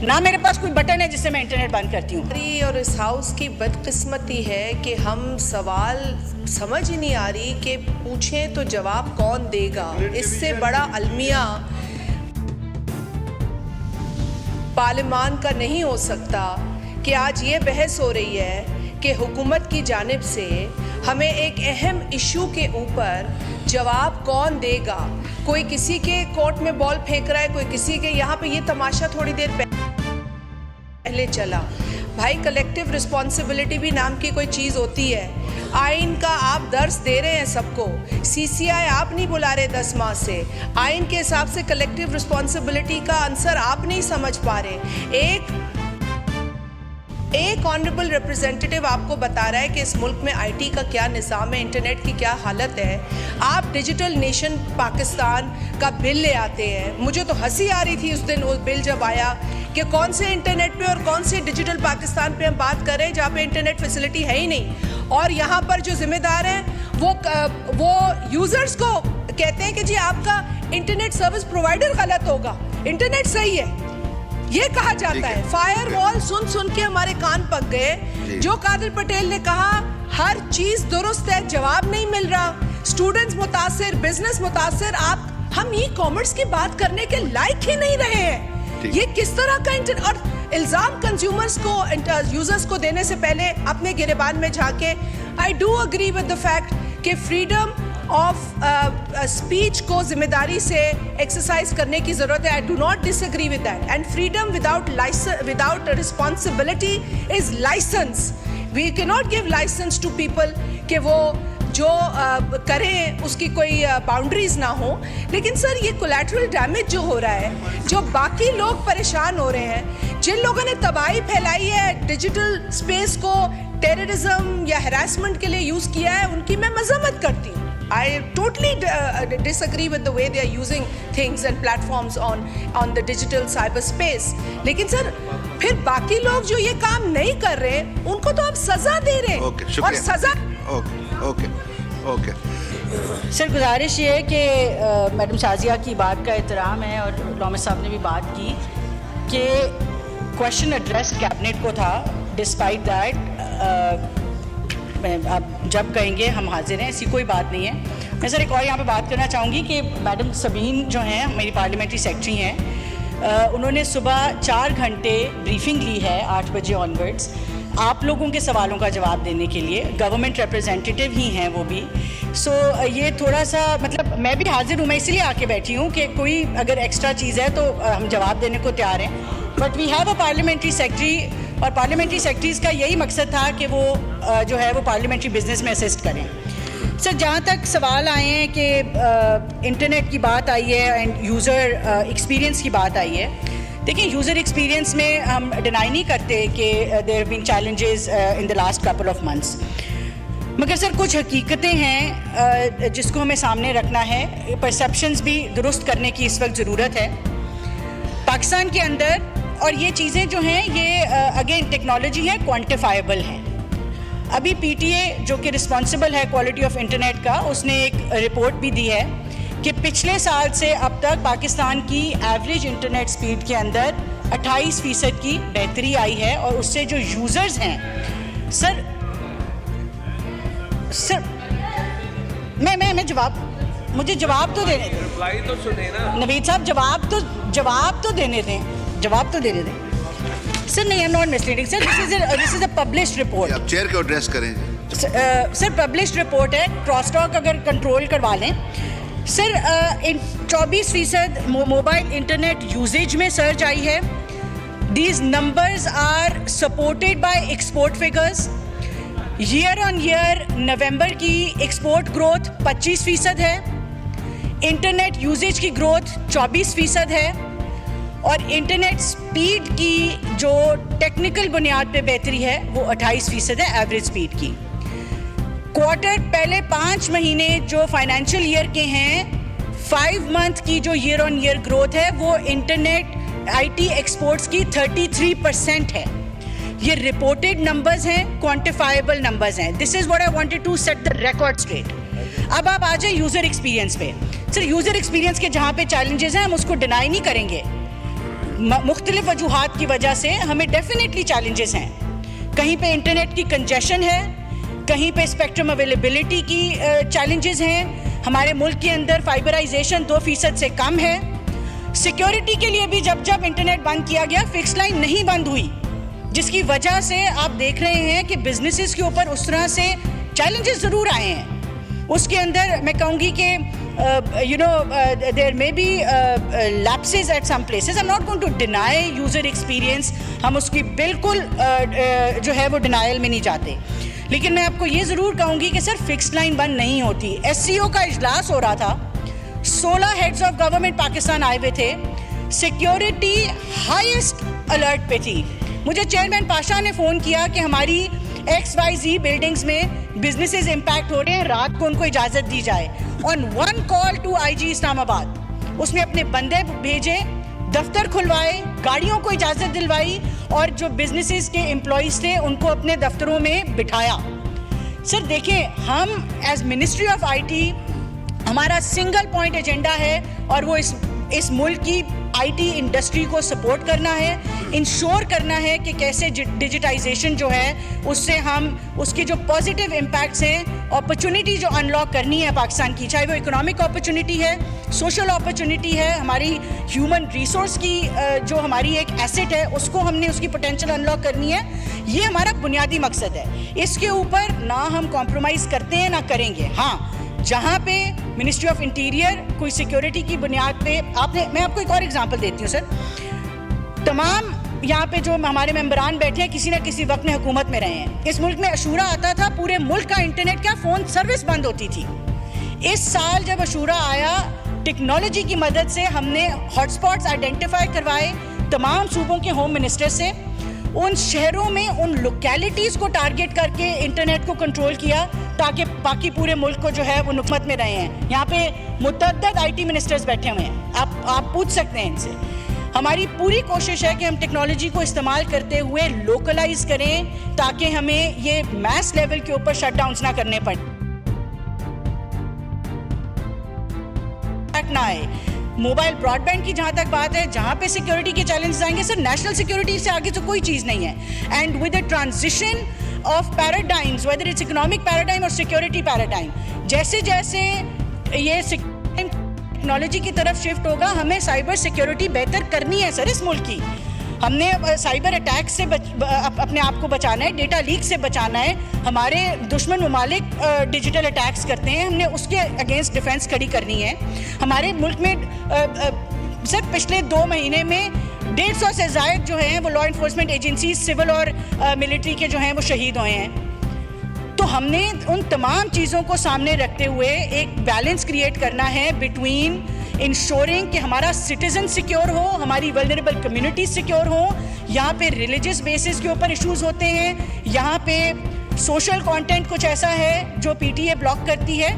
ना मेरे पास कोई बटन है जिससे मैं इंटरनेट बंद करती हूँ। और इस हाउस की बदकिस्मती है कि हम सवाल समझ ही नहीं आ रही कि पूछें तो जवाब कौन देगा। इससे बड़ा अलमिया पार्लियामान का नहीं हो सकता कि आज ये बहस हो रही है कि हुकूमत की जानिब से हमें एक अहम इशू के ऊपर जवाब कौन देगा। कोई किसी के कोर्ट में बॉल फेंक रहा है, कोई किसी के। यहाँ पे ये तमाशा थोड़ी देर पहले चला। भाई कलेक्टिव रिस्पॉन्सिबिलिटी भी नाम की कोई चीज़ होती है। आइन का आप दर्स दे रहे हैं सबको, सीसीआई आप नहीं बुला रहे 10 माह से। आइन के हिसाब से कलेक्टिव रिस्पॉन्सिबिलिटी का आंसर आप नहीं समझ पा रहे। एक ऑनरेबल रिप्रेजेंटेटिव आपको बता रहा है कि इस मुल्क में आईटी का क्या निज़ाम है, इंटरनेट की क्या हालत है। आप डिजिटल नेशन पाकिस्तान का बिल ले आते हैं। मुझे तो हंसी आ रही थी उस दिन वो बिल जब आया कि कौन से इंटरनेट पे और कौन से डिजिटल पाकिस्तान पे हम बात कर रहे हैं जहाँ पे इंटरनेट फैसिलिटी है ही नहीं। और यहाँ पर जो जिम्मेदार हैं वो यूज़र्स को कहते हैं कि जी आपका इंटरनेट सर्विस प्रोवाइडर गलत होगा, इंटरनेट सही है, ये कहा जाता है। फायर वॉल सुन सुन के हमारे कान पक गए। जो कादिर पटेल ने कहा हर चीज दुरुस्त है, जवाब नहीं मिल रहा। स्टूडेंट्स मुतासिर, बिजनेस मुतासिर। हम ई कॉमर्स की बात करने के लायक ही नहीं रहे हैं। ये किस तरह का और इल्जाम कंज्यूमर्स को, यूजर्स को देने से पहले अपने गिरेबान में झाके। I do agree with the fact कि फ्रीडम ऑफ स्पीच को जिम्मेदारी से एक्सरसाइज करने की जरूरत है। I do not disagree with that. And freedom without responsibility is license. We can not give license to people कि वो जो करें उसकी कोई बाउंड्रीज ना हो। लेकिन सर ये कोलैटरल डैमेज जो हो रहा है, जो बाकी लोग परेशान हो रहे हैं, जिन लोगों ने तबाही फैलाई है, डिजिटल स्पेस को टेररिज्म या हैरेसमेंट के लिए यूज किया है, उनकी मैं मजम्मत करती हूँ। I totally disagree with the way they are using things and platforms on the digital cyberspace. लेकिन सर फिर बाकी लोग जो ये काम नहीं कर रहे उनको तो आप सजा दे रहे हैं। Okay, और सजा ओके। सर गुजारिश ये है कि मैडम शाजिया की बात का एहतराम है और लॉमेस साहब ने भी बात की कि क्वेश्चन एड्रेस कैबिनेट को था। डिस्पाइट दैट आप जब कहेंगे हम हाजिर हैं, ऐसी कोई बात नहीं है। मैं सर एक और यहाँ पे बात करना चाहूँगी कि मैडम सबीन जो हैं मेरी पार्लियामेंट्री सेक्रेटरी हैं, उन्होंने सुबह 4 घंटे ब्रीफिंग ली है 8 बजे ऑनवर्ड्स आप लोगों के सवालों का जवाब देने के लिए। गवर्नमेंट रिप्रेजेंटेटिव ही हैं वो भी। सो ये थोड़ा सा मतलब मैं भी हाजिर हूँ, मैं इसीलिए आके बैठी हूँ कि कोई अगर एक्स्ट्रा चीज़ है तो हम जवाब देने को तैयार हैं। But we have a parliamentary secretary और पार्लियामेंट्री सेक्रेटरीज़ का यही मकसद था कि वो जो है वो पार्लियामेंट्री बिजनेस में असिस्ट करें। सर जहाँ तक सवाल आए हैं कि इंटरनेट की बात आई है एंड यूज़र एक्सपीरियंस की बात आई है, देखिए यूज़र एक्सपीरियंस में हम डिनाई नहीं करते कि there have been challenges in the last couple of months. मगर सर कुछ हकीकतें हैं जिसको हमें सामने रखना है। परसेप्शंस भी दुरुस्त करने की इस वक्त ज़रूरत है पाकिस्तान के अंदर। और ये चीज़ें जो हैं ये अगेन टेक्नोलॉजी है, क्वान्टिफाइबल है। अभी पीटीए जो कि रिस्पॉन्सिबल है क्वालिटी ऑफ इंटरनेट का, उसने एक रिपोर्ट भी दी है कि पिछले साल से अब तक पाकिस्तान की एवरेज इंटरनेट स्पीड के अंदर 28% की बेहतरी आई है। और उससे जो यूज़र्स हैं सर मैं मुझे जवाब तो देने दें। रिप्लाई तो सुने ना नवीद साहब, जवाब तो देने दें। सर नहीं, I am not misleading sir. This is a published report. आप चेयर को एड्रेस करें। सर पब्लिश्ड रिपोर्ट है, क्रॉस टॉक अगर कंट्रोल करवा लें। सर 24% मोबाइल इंटरनेट यूजेज में सर्च आई है। These numbers are supported by export figures. Year on year November की एक्सपोर्ट ग्रोथ 25% है। इंटरनेट यूजेज की ग्रोथ 24% है। और इंटरनेट स्पीड की जो टेक्निकल बुनियाद पे बेहतरी है वो 28% है एवरेज स्पीड की। क्वार्टर पहले 5 महीने जो फाइनेंशियल ईयर के हैं, 5 मंथ की जो ईयर ऑन ईयर ग्रोथ है वो इंटरनेट आईटी एक्सपोर्ट्स की 33% है। ये रिपोर्टेड नंबर्स हैं, क्वांटिफाइबल नंबर्स हैं। This is what I wanted to set the record straight. अब आप आ जाए यूजर एक्सपीरियंस पे। सर यूजर एक्सपीरियंस के जहाँ पे चैलेंजेस हैं हम उसको डिनाई नहीं करेंगे। मुख्तलिफ वजूहात की वजह से हमें डेफिनेटली चैलेंजेस हैं। कहीं पे इंटरनेट की कंजेशन है, कहीं पे स्पेक्ट्रम अवेलेबिलिटी की चैलेंजेस हैं। हमारे मुल्क के अंदर फाइबराइजेशन 2% से कम है। सिक्योरिटी के लिए भी जब इंटरनेट बंद किया गया, फिक्स लाइन नहीं बंद हुई, जिसकी वजह से आप देख रहे हैं कि बिजनेसेस के ऊपर उस तरह से चैलेंजेस ज़रूर आए हैं। उसके अंदर मैं कहूँगी कि there may be lapses at some places. I am not going to deny user experience, हम उसकी बिल्कुल जो है वो डिनाइल में नहीं जाते, लेकिन मैं आपको ये ज़रूर कहूँगी कि सर फिक्स लाइन बंद नहीं होती। SCO का इजलास हो रहा था, 16 हेड्स ऑफ गवर्नमेंट पाकिस्तान आए हुए थे, सिक्योरिटी हाईएस्ट अलर्ट पे थी। मुझे चेयरमैन पाशा ने फ़ोन किया कि हमारी XYZ बिल्डिंग्स में बिजनेसेस इम्पैक्ट हो रहे हैं, रात को उनको इजाज़त दी जाए। On one call to IG Islamabad उसने अपने बंदे भेजे, दफ्तर खुलवाए, गाड़ियों को इजाज़त दिलवाई और जो बिजनेसेस के एम्प्लॉइज़ थे उनको अपने दफ्तरों में बिठाया। सर देखें, हम एज मिनिस्ट्री ऑफ IT हमारा सिंगल पॉइंट एजेंडा है और वो इस मुल्क की IT इंडस्ट्री को सपोर्ट करना है, इंश्योर करना है कि कैसे डिजिटाइजेशन जो है उससे हम उसके जो पॉजिटिव इम्पैक्ट्स हैं, अपॉर्चुनिटी जो अनलॉक करनी है पाकिस्तान की, चाहे वो इकोनॉमिक अपॉर्चुनिटी है, सोशल अपॉर्चुनिटी है, हमारी ह्यूमन रिसोर्स की जो हमारी एक एसेट है उसको हमने उसकी पोटेंशियल अनलॉक करनी है। ये हमारा बुनियादी मकसद है। इसके ऊपर ना हम कॉम्प्रोमाइज़ करते हैं ना करेंगे। हाँ, जहाँ पे मिनिस्ट्री ऑफ इंटीरियर कोई सिक्योरिटी की बुनियाद पे मैं आपको एक और एग्जांपल देती हूँ सर। तमाम यहाँ पे जो हमारे मेंबरान बैठे हैं किसी न किसी वक्त में हुकूमत में रहे हैं। इस मुल्क में अशूरा आता था, पूरे मुल्क का इंटरनेट का फ़ोन सर्विस बंद होती थी। इस साल जब अशूरा आया, टेक्नोलॉजी की मदद से हमने हॉटस्पॉट्स आइडेंटिफाई करवाए तमाम सूबों के होम मिनिस्टर से, उन शहरों में उन लोकेलिटीज़ को टारगेट करके इंटरनेट को कंट्रोल किया ताकि बाकी पूरे मुल्क को जो है वो नुकमत में रहे हैं। यहाँ पे मुतअद्दिद IT मिनिस्टर्स बैठे हुए हैं, आप पूछ सकते हैं इनसे। हमारी पूरी कोशिश है कि हम टेक्नोलॉजी को इस्तेमाल करते हुए लोकलाइज करें ताकि हमें ये मैस लेवल के ऊपर शटडाउन्स ना करने पड़े, ना आए। मोबाइल ब्रॉडबैंड की जहाँ तक बात है, जहाँ पे सिक्योरिटी के चैलेंजेस आएंगे सर, नेशनल सिक्योरिटी से आगे तो कोई चीज़ नहीं है। And with the transition of paradigms, whether it's economic paradigm और सिक्योरिटी पैराडाइम, जैसे जैसे ये टेक्नोलॉजी की तरफ शिफ्ट होगा, हमें साइबर सिक्योरिटी बेहतर करनी है सर इस मुल्क की। हमने साइबर अटैक से अपने आप को बचाना है, डेटा लीक से बचाना है। हमारे दुश्मन ममालिक डिजिटल अटैक्स करते हैं, हमने उसके अगेंस्ट डिफेंस खड़ी करनी है। हमारे मुल्क में सर पिछले 2 महीने में 150 से ज़ायद जो हैं वो लॉ इन्फोर्समेंट एजेंसी, सिविल और मिलिट्री के जो हैं वो शहीद हुए हैं। तो हमने उन तमाम चीज़ों को सामने रखते हुए एक बैलेंस क्रिएट करना है बिटवीन इंश्योरिंग कि हमारा सिटीजन सिक्योर हो, हमारी वल्नरेबल कम्युनिटी सिक्योर हो। यहाँ पे रिलीजियस बेसिस के ऊपर इश्यूज होते हैं, यहाँ पे सोशल कंटेंट कुछ ऐसा है जो PTA ब्लॉक करती है।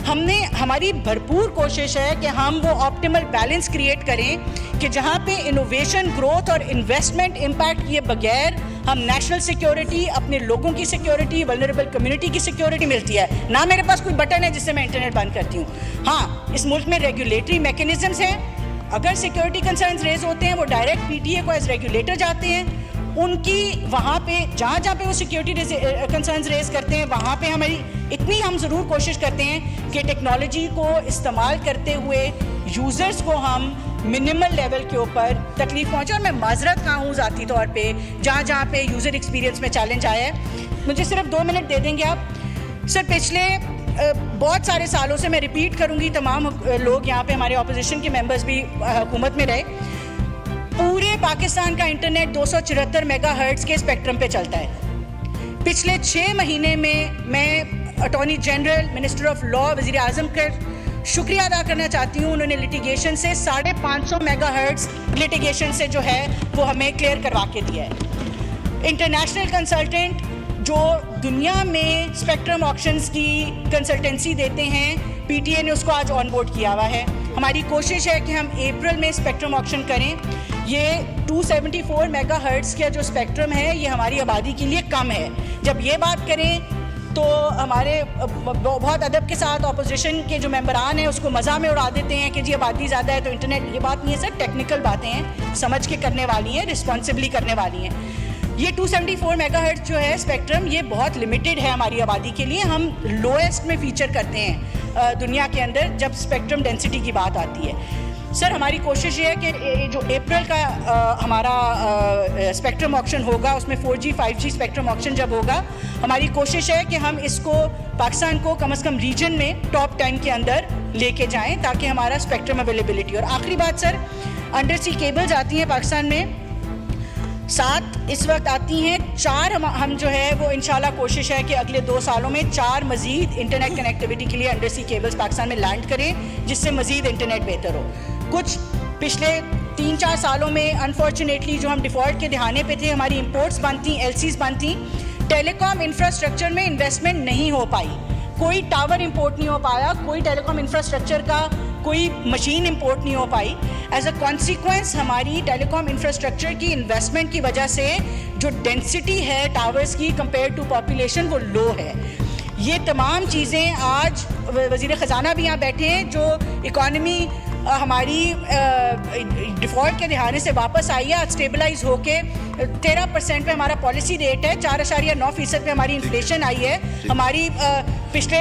हमारी भरपूर कोशिश है कि हम वो ऑप्टिमल बैलेंस क्रिएट करें कि जहाँ पे इनोवेशन, ग्रोथ और इन्वेस्टमेंट इम्पैक्ट किए बगैर हम नेशनल सिक्योरिटी, अपने लोगों की सिक्योरिटी, वल्नरेबल कम्युनिटी की सिक्योरिटी मिलती है। ना मेरे पास कोई बटन है जिससे मैं इंटरनेट बंद करती हूँ। हाँ, इस मुल्क में रेगुलेटरी मैकेनिज्म्स हैं, अगर सिक्योरिटी कंसर्न्स रेज होते हैं वो डायरेक्ट PTA को एज रेगुलेटर जाते हैं, उनकी वहाँ पे जहाँ पे वो सिक्योरिटी कंसर्न्स रेज करते हैं वहाँ पे हमारी इतनी हम ज़रूर कोशिश करते हैं कि टेक्नोलॉजी को इस्तेमाल करते हुए यूज़र्स को हम मिनिमल लेवल के ऊपर तकलीफ पहुँचे। और मैं माजरत का हूँ ज़ाती तौर पे जहाँ पे यूज़र एक्सपीरियंस में चैलेंज आया है। मुझे सिर्फ 2 मिनट दे देंगे आप सर? पिछले बहुत सारे सालों से मैं रिपीट करूँगी, तमाम लोग यहाँ पे हमारे ऑपोजिशन के मेंबर्स भी हुकूमत में रहे, पूरे पाकिस्तान का इंटरनेट 274 मेगाहर्ट्ज़ के स्पेक्ट्रम पे चलता है। पिछले 6 महीने में मैं attorney general, minister of law, वज़ीर आज़म का शुक्रिया अदा करना चाहती हूँ। उन्होंने लिटिगेशन से 550 मेगाहर्ट्ज़ लिटिगेशन से जो है वो हमें क्लियर करवा के दिया है। इंटरनेशनल कंसल्टेंट जो दुनिया में स्पेक्ट्रम ऑक्शंस की कंसल्टेंसी देते हैं, PTA ने उसको आज ऑन बोर्ड किया हुआ है। हमारी कोशिश है कि हम अप्रैल में स्पेक्ट्रम ऑक्शन करें। ये 274 मेगाहर्ट्ज़ का जो स्पेक्ट्रम है ये हमारी आबादी के लिए कम है। जब ये बात करें तो हमारे बहुत अदब के साथ अपोजिशन के जो मेंबरान हैं उसको मज़ा में उड़ा देते हैं कि जी आबादी ज़्यादा है तो इंटरनेट, ये बात नहीं है सर, टेक्निकल बातें हैं, समझ के करने वाली हैं, रिस्पॉन्सिबली करने वाली हैं। ये 274 मेगाहर्ट्ज़ जो है स्पेक्ट्रम, ये बहुत लिमिटेड है हमारी आबादी के लिए। हम लोएस्ट में फीचर करते हैं दुनिया के अंदर जब स्पेक्ट्रम डेंसिटी की बात आती है। सर हमारी कोशिश ये है कि जो अप्रैल का हमारा स्पेक्ट्रम ऑक्शन होगा, उसमें 4G 5G स्पेक्ट्रम ऑक्शन जब होगा, हमारी कोशिश है कि हम इसको पाकिस्तान को कम से कम रीजन में टॉप 10 के अंदर लेके जाएं ताकि हमारा स्पेक्ट्रम अवेलेबिलिटी। और आखिरी बात सर, अंडर सी केबल्स आती हैं पाकिस्तान में, 7 इस वक्त आती हैं, 4 हम जो है वो इंशाल्लाह कोशिश है कि अगले 2 सालों में 4 मज़ीद इंटरनेट कनेक्टिविटी के लिए अंडर सी केबल्स पाकिस्तान में लैंड करें, जिससे मज़ीद इंटरनेट बेहतर हो। कुछ पिछले 3-4 सालों में अनफॉर्चुनेटली जो हम डिफ़ॉल्ट के दहाने पे थे, हमारी इंपोर्ट्स बंद थी, LCs बंद थी, टेलीकॉम इंफ्रास्ट्रक्चर में इन्वेस्टमेंट नहीं हो पाई, कोई टावर इंपोर्ट नहीं हो पाया, कोई टेलीकॉम इंफ्रास्ट्रक्चर का कोई मशीन इंपोर्ट नहीं हो पाई। एज अ कॉन्सिक्वेंस हमारी टेलीकॉम इंफ्रास्ट्रक्चर की इन्वेस्टमेंट की वजह से जो डेंसिटी है टावर्स की कंपेयर टू पॉपुलेशन वो लो है। ये तमाम चीज़ें आज वज़ीर ख़जाना भी यहाँ बैठे हैं, जो इकॉनमी हमारी डिफ़ॉल्ट के दहाने से वापस आई है, आज स्टेबलाइज होके 13% पे हमारा पॉलिसी रेट है, 4.9% पे हमारी इन्फ्लेशन आई है, हमारी पिछले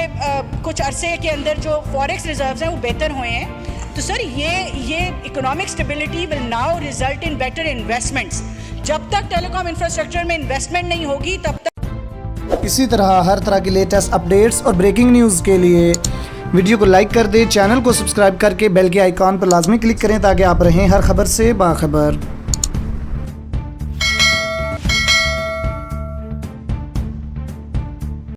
कुछ अरसे के अंदर जो फॉरेक्स रिजर्व्स हैं वो बेहतर हुए हैं। तो सर ये economic stability will now result in better investments. जब तक टेलीकॉम इंफ्रास्ट्रक्चर में इन्वेस्टमेंट नहीं होगी तब तक। इसी तरह हर तरह की लेटेस्ट अपडेट्स और ब्रेकिंग न्यूज़ के लिए वीडियो को लाइक कर दें, चैनल को सब्सक्राइब करके बेल के आइकॉन पर लाजमी क्लिक करें ताकि आप रहें हर खबर से बाखबर।